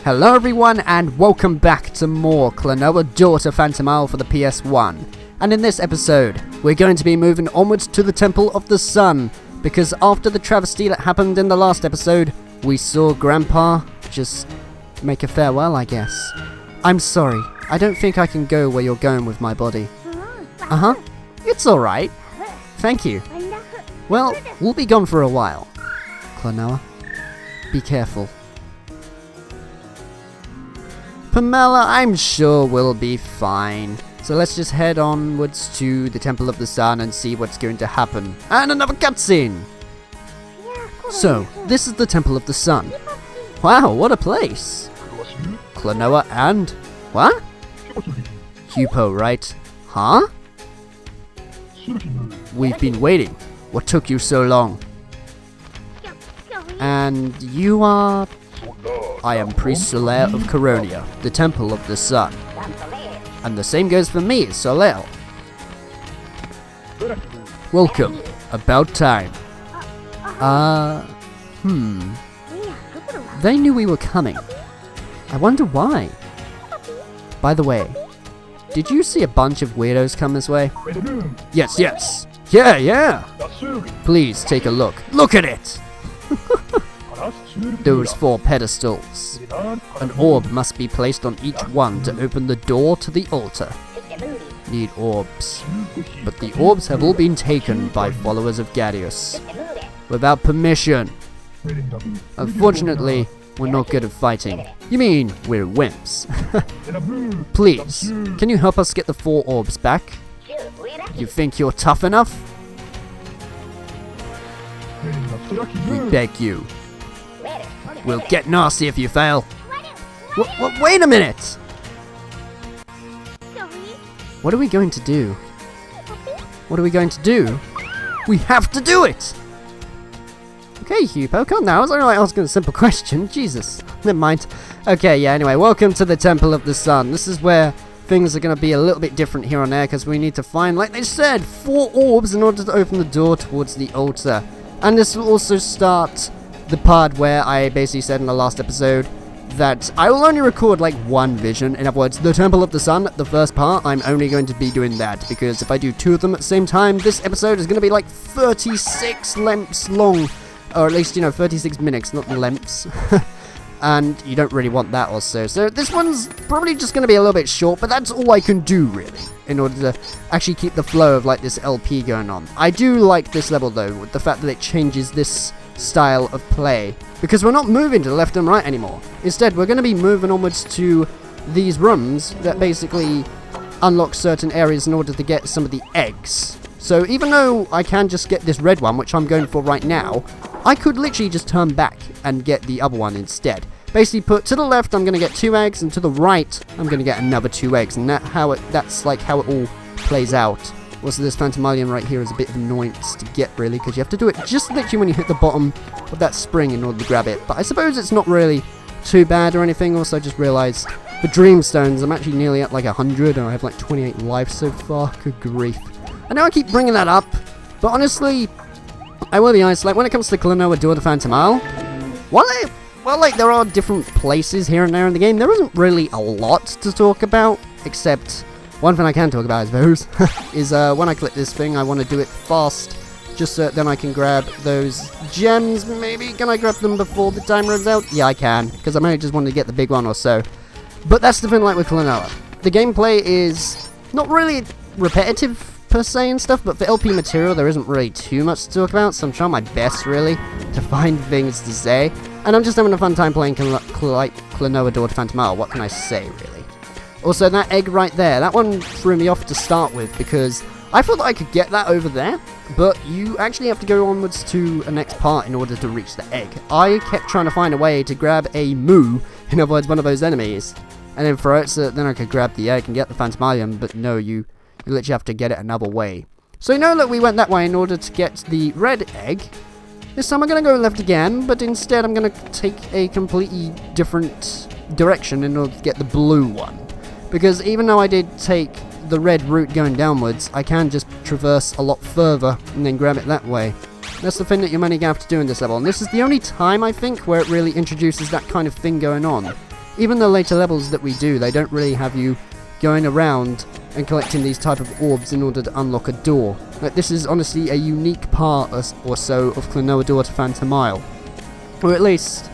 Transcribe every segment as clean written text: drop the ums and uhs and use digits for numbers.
Hello everyone and welcome back to more Klonoa Daughter Phantomile for the PS1. And in this episode, we're going to be moving onwards to the Temple of the Sun, because after the travesty that happened in the last episode, we saw Grandpa just make a farewell, I guess. I'm sorry, I don't think I can go where you're going with my body. Uh-huh, it's alright. Thank you. Well, we'll be gone for a while. Klonoa, be careful. Pamela, I'm sure we'll be fine. So let's just head onwards to the Temple of the Sun and see what's going to happen. And another cutscene! So, this is the Temple of the Sun. Wow, what a place! Klonoa and... what? Hupo, right? Huh? We've been waiting. What took you so long? And you are... I am Priest Soler of Coronia, the Temple of the Sun. And the same goes for me, Soler. Welcome. About time. They knew we were coming. I wonder why. By the way, did you see a bunch of weirdos come this way? Yes. Yeah. Please take a look. Look at it! Those 4 pedestals. An orb must be placed on each one to open the door to the altar. Need orbs. But the orbs have all been taken by followers of Gadius. Without permission. Unfortunately, we're not good at fighting. You mean, we're wimps. Please, can you help us get the 4 orbs back? You think you're tough enough? We beg you. We'll get nasty if you fail. Wait a minute! What are we going to do? What are we going to do? We have to do it! Okay, Hupo, calm down. I was only like asking a simple question. Jesus. Never mind. Okay, yeah, anyway, welcome to the Temple of the Sun. This is where things are going to be a little bit different here on there, because we need to find, like they said, 4 orbs in order to open the door towards the altar. And this will also start the part where I basically said in the last episode that I will only record like 1 vision. In other words, the Temple of the Sun, the first part, I'm only going to be doing that, because if I do 2 of them at the same time, this episode is going to be like 36 lengths long, or at least, 36 minutes, not lengths. And you don't really want that also. So this one's probably just going to be a little bit short, but that's all I can do really, in order to actually keep the flow of like this LP going on. I do like this level though, with the fact that it changes this style of play, because we're not moving to the left and right anymore. Instead, we're going to be moving onwards to these rooms that basically unlock certain areas in order to get some of the eggs. So even though I can just get this red one, which I'm going for right now, I could literally just turn back and get the other one instead. Basically put to the left I'm going to get 2 eggs, and to the right I'm going to get another 2 eggs, and that's like how it all plays out. Also, this Phantomilian right here is a bit of annoyance to get, really, because you have to do it just literally when you hit the bottom of that spring in order to grab it. But I suppose it's not really too bad or anything. Also, I just realised the Dream Stones, I'm actually nearly at like 100, and I have like 28 lives so far. Good grief. I know I keep bringing that up, but honestly, I will be honest, like when it comes to Klonoa Daughter Phantomile, while there are different places here and there in the game, there isn't really a lot to talk about, except... one thing I can talk about, I suppose, is when I click this thing, I want to do it fast, just so then I can grab those gems, maybe. Can I grab them before the time runs out? Yeah, I can, because I may just want to get the big one or so. But that's the thing like with Klonoa. The gameplay is not really repetitive, per se, and stuff, but for LP material, there isn't really too much to talk about, so I'm trying my best, really, to find things to say. And I'm just having a fun time playing Klonoa Daughter Phantomile, what can I say, really? Also, that egg right there, that one threw me off to start with, because I thought that I could get that over there, but you actually have to go onwards to a next part in order to reach the egg. I kept trying to find a way to grab a moo, in other words, one of those enemies, and then throw it so that then I could grab the egg and get the Phantomilian, but no, you literally have to get it another way. So you know that we went that way in order to get the red egg. This time I'm going to go left again, but instead I'm going to take a completely different direction in order to get the blue one. Because even though I did take the red route going downwards, I can just traverse a lot further and then grab it that way. That's the thing that you're mainly going to have to do in this level, and this is the only time, I think, where it really introduces that kind of thing going on. even the later levels that we do, they don't really have you going around and collecting these type of orbs in order to unlock a door. Like, this is honestly a unique part or so of Klonoa Door to Phantomile. Or at least,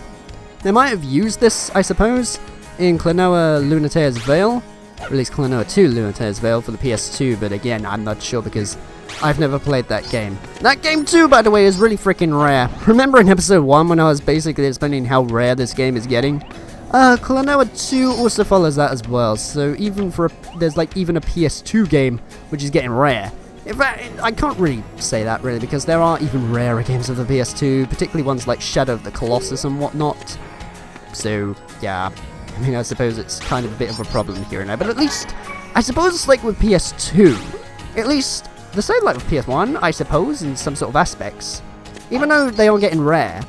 they might have used this, I suppose, in Klonoa Lunatea's Veil, or at least Klonoa 2 Lunatea's Veil for the PS2, but again, I'm not sure because I've never played that game. That game too, by the way, is really freaking rare. Remember in episode 1 when I was basically explaining how rare this game is getting? Klonoa 2 also follows that as well, so even for there's like even a PS2 game which is getting rare. In fact, I can't really say that really, because there are even rarer games of the PS2, particularly ones like Shadow of the Colossus and whatnot. So, yeah, I mean, I suppose it's kind of a bit of a problem here and there, but at least, I suppose it's like with PS2, at least, the same like with PS1, I suppose, in some sort of aspects, even though they are getting rare.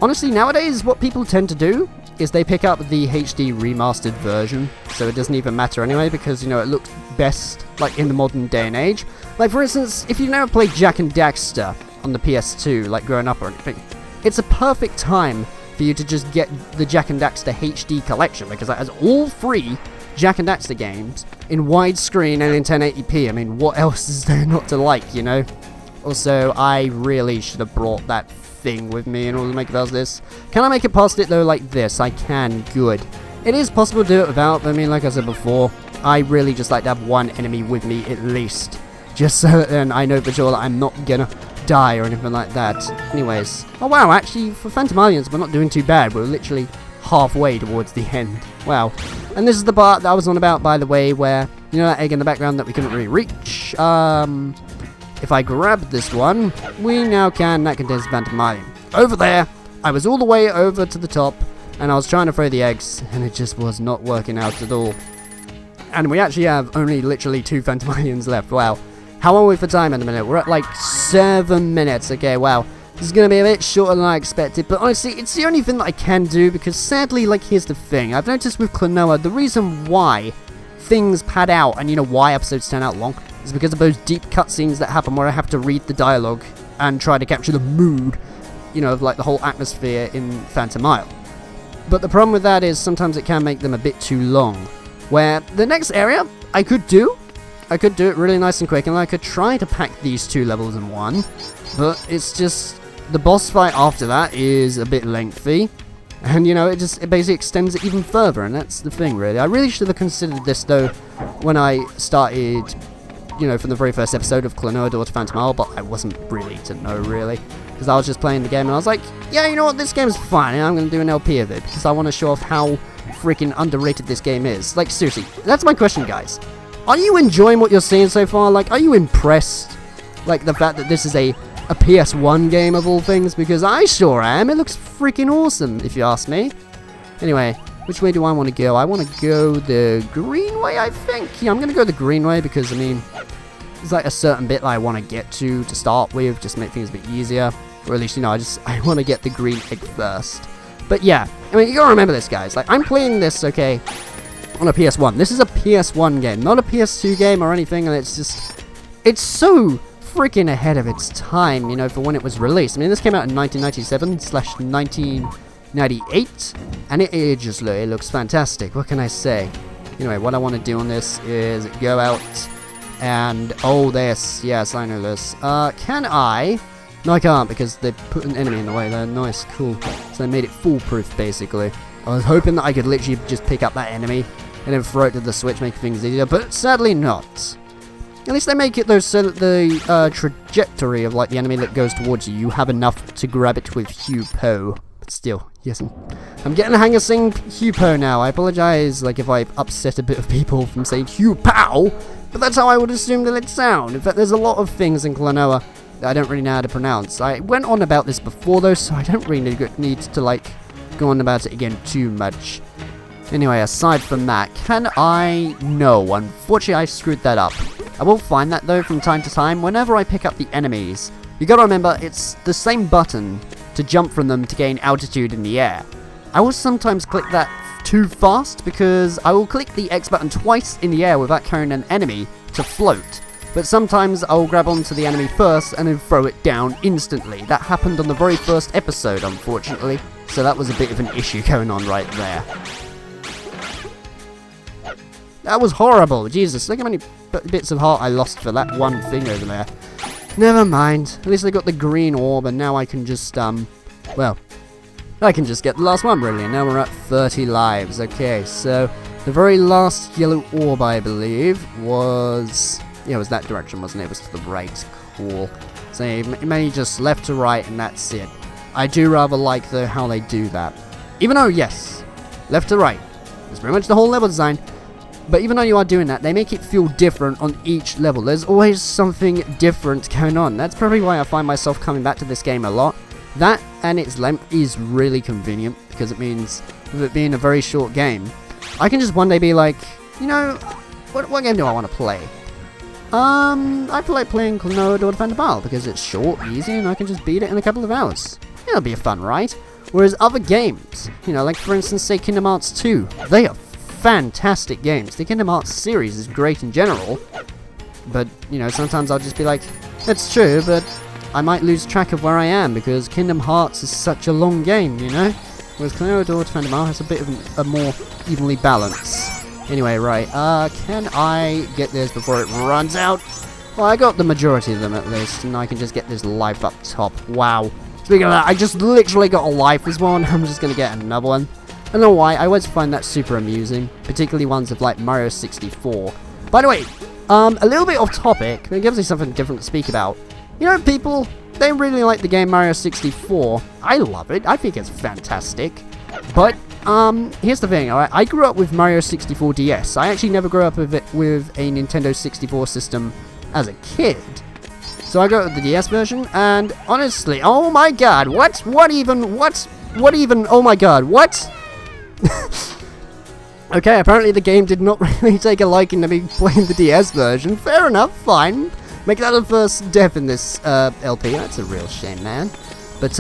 Honestly, nowadays, what people tend to do is they pick up the HD remastered version, so it doesn't even matter anyway, because, you know, it looks best, like, in the modern day and age. Like, for instance, if you've never played Jak and Daxter on the PS2, like, growing up or anything, it's a perfect time for you to just get the Jak and Daxter HD collection, because that has all 3 Jak and Daxter games in widescreen and in 1080p. I mean, what else is there not to like, you know? Also, I really should have brought that thing with me in order to make it past this. Can I make it past it though like this? I can. Good. It is possible to do it without, but I mean, like I said before, I really just like to have one enemy with me at least, just so that then I know for sure that I'm not gonna die or anything like that. Anyways, oh wow, actually for Phantomilians we're not doing too bad. We're literally halfway towards the end. Wow. And this is the part that I was on about, by the way, where, you know, that egg in the background that we couldn't really reach. If I grab this one, we now can. That contains Phantomilian. Over there, I was all the way over to the top, and I was trying to throw the eggs, and it just was not working out at all. And we actually have only literally 2 Phantomilians left. Wow. How are we for time in a minute? We're at like 7 minutes. Okay, wow. This is going to be a bit shorter than I expected, but honestly, it's the only thing that I can do, because sadly, like, here's the thing. I've noticed with Klonoa, the reason why things pad out, and you know why episodes turn out long, is because of those deep cutscenes that happen where I have to read the dialogue and try to capture the mood, you know, of like the whole atmosphere in Phantomile. But the problem with that is sometimes it can make them a bit too long. Where the next area I could do it really nice and quick, and I could try to pack these 2 levels in one, but it's just the boss fight after that is a bit lengthy. And, you know, it basically extends it even further, and that's the thing, really. I really should have considered this, though, when I started, you know, from the very first episode of Klonoa Door to Phantomile, but I wasn't really to know, really. Because I was just playing the game, and I was like, yeah, you know what, this game's fine, and I'm going to do an LP of it, because I want to show off how freaking underrated this game is. Like, seriously, that's my question, guys. Are you enjoying what you're seeing so far? Like, are you impressed? Like, the fact that this is a PS1 game of all things, because I sure am. It looks freaking awesome, if you ask me. Anyway, which way do I want to go? I want to go the green way, I think. Yeah, I'm going to go the green way because, I mean, there's like a certain bit that I want to get to start with, just to make things a bit easier. Or at least, you know, I want to get the green egg first. But yeah, I mean, you gotta remember this, guys. Like, I'm playing this, okay, on a PS1. This is a PS1 game, not a PS2 game or anything, and it's just, it's so freaking ahead of its time, you know, for when it was released. I mean, this came out in 1997/1998, and it just it looks fantastic. What can I say? Anyway, what I want to do on this is go out and, oh, this, yes, I know this. Can I? No, I can't, because they put an enemy in the way there. Nice, cool. So they made it foolproof, basically. I was hoping that I could literally just pick up that enemy and then throw it to the switch, make things easier, but sadly not. At least they make it though so that the trajectory of like the enemy that goes towards you, you have enough to grab it with Hupo. But still, yes, I'm getting the hang of saying Hupo now. I apologize, like, if I've upset a bit of people from saying Hupow, but that's how I would assume that it sound. In fact, there's a lot of things in Klonoa that I don't really know how to pronounce. I went on about this before though, so I don't really need to like go on about it again too much. Anyway, aside from that, can I? No, unfortunately I screwed that up. I will find that though from time to time whenever I pick up the enemies. You gotta remember, it's the same button to jump from them to gain altitude in the air. I will sometimes click that too fast because I will click the X button twice in the air without carrying an enemy to float. But sometimes I will grab onto the enemy first and then throw it down instantly. That happened on the very first episode, unfortunately. So that was a bit of an issue going on right there. That was horrible. Jesus, look how many bits of heart I lost for that one thing over there. Never mind. At least I got the green orb, and now I can just, well, I can just get the last one, brilliant. Now we're at 30 lives. Okay, so the very last yellow orb, I believe, was... Yeah, it was that direction, wasn't it? It was to the right. Cool. So maybe just left to right, and that's it. I do rather like, though, how they do that. Even though, yes, left to right. That's pretty much the whole level design. But even though you are doing that, they make it feel different on each level. There's always something different going on. That's probably why I find myself coming back to this game a lot. That and its length is really convenient, because it means, with it being a very short game, I can just one day be like, you know, what game do I want to play? I feel like playing Klonoa or Phantomile, because it's short, easy, and I can just beat it in a couple of hours. Yeah, it'll be a fun ride. Whereas other games, you know, like for instance, say Kingdom Hearts 2, they are fantastic games. The Kingdom Hearts series is great in general, but, you know, sometimes I'll just be like, it's true, but I might lose track of where I am, because Kingdom Hearts is such a long game, you know? Whereas Klonoa or Phantomile has a bit of a more evenly balanced. Anyway, right, can I get this before it runs out? Well, I got the majority of them at least, and I can just get this life up top. Wow. Speaking of that, I just literally got a life as well, and I'm just gonna get another one. I don't know why, I always find that super amusing, particularly ones of like Mario 64. By the way, a little bit off topic, but it gives me something different to speak about. You know, people, they really like the game Mario 64. I love it, I think it's fantastic. But, here's the thing, alright, I grew up with Mario 64 DS. I actually never grew up with it with a Nintendo 64 system as a kid. So I got the DS version, and honestly, oh my god, what even, oh my god, what? Okay, apparently the game did not really take a liking to me playing the DS version. Fair enough, fine. Make that the first death in this LP. That's a real shame, man. But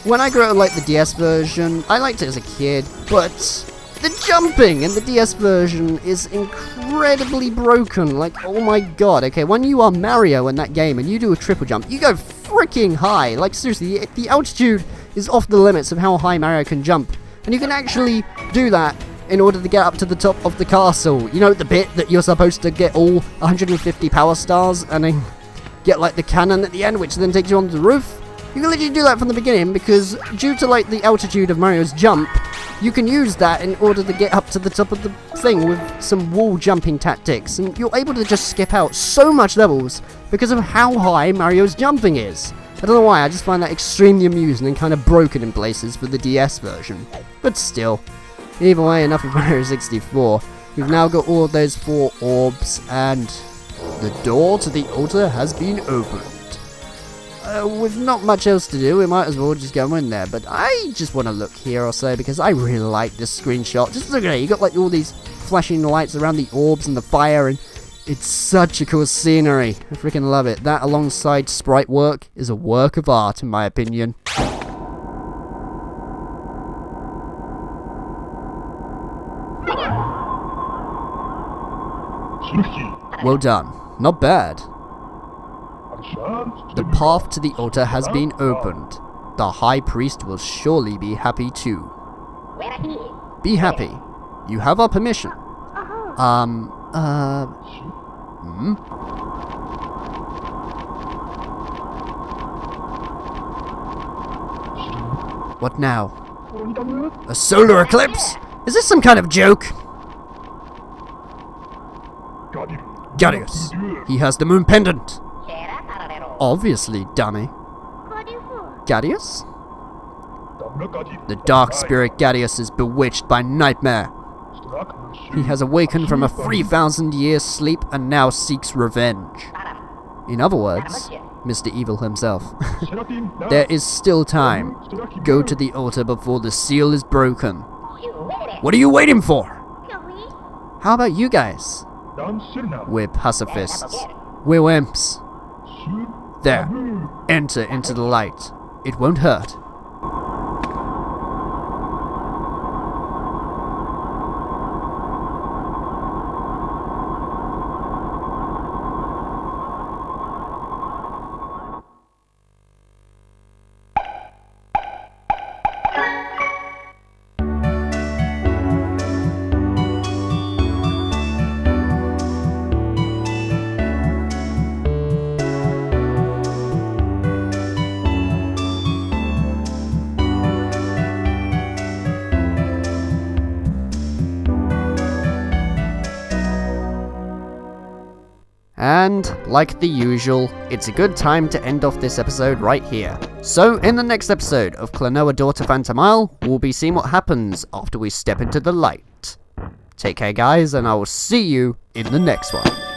when I grew up like the DS version, I liked it as a kid, but the jumping in the DS version is incredibly broken. Like, oh my god. Okay, when you are Mario in that game and you do a triple jump, you go freaking high. Like, seriously, the altitude is off the limits of how high Mario can jump. And you can actually do that in order to get up to the top of the castle. You know, the bit that you're supposed to get all 150 power stars and then get like the cannon at the end, which then takes you onto the roof. You can literally do that from the beginning, because due to like the altitude of Mario's jump, you can use that in order to get up to the top of the thing with some wall jumping tactics, and you're able to just skip out so much levels because of how high Mario's jumping is. I don't know why, I just find that extremely amusing and kind of broken in places for the DS version. But still, either way, enough of Mario 64. We've now got all of those 4 orbs, and the door to the altar has been opened. With not much else to do, we might as well just go in there. But I just want to look here or so, because I really like this screenshot. Just look at it, you got like all these flashing lights around the orbs and the fire, and it's such a cool scenery. I freaking love it. That alongside sprite work is a work of art, in my opinion. Well done. Not bad. The path to the altar has been opened. The High Priest will surely be happy too. Be happy. You have our permission. What now? A solar eclipse? Is this some kind of joke? Gadius. He has the moon pendant. Obviously, dummy. Gadius? The dark spirit Gadius is bewitched by nightmare. He has awakened from a 3,000-year sleep and now seeks revenge. In other words, Mr. Evil himself. There is still time. Go to the altar before the seal is broken. What are you waiting for? How about you guys? We're pacifists. We're wimps. There. Enter into the light. It won't hurt. And, like the usual, it's a good time to end off this episode right here. So, in the next episode of Klonoa Daughter Phantomile, we'll be seeing what happens after we step into the light. Take care guys, and I will see you in the next one.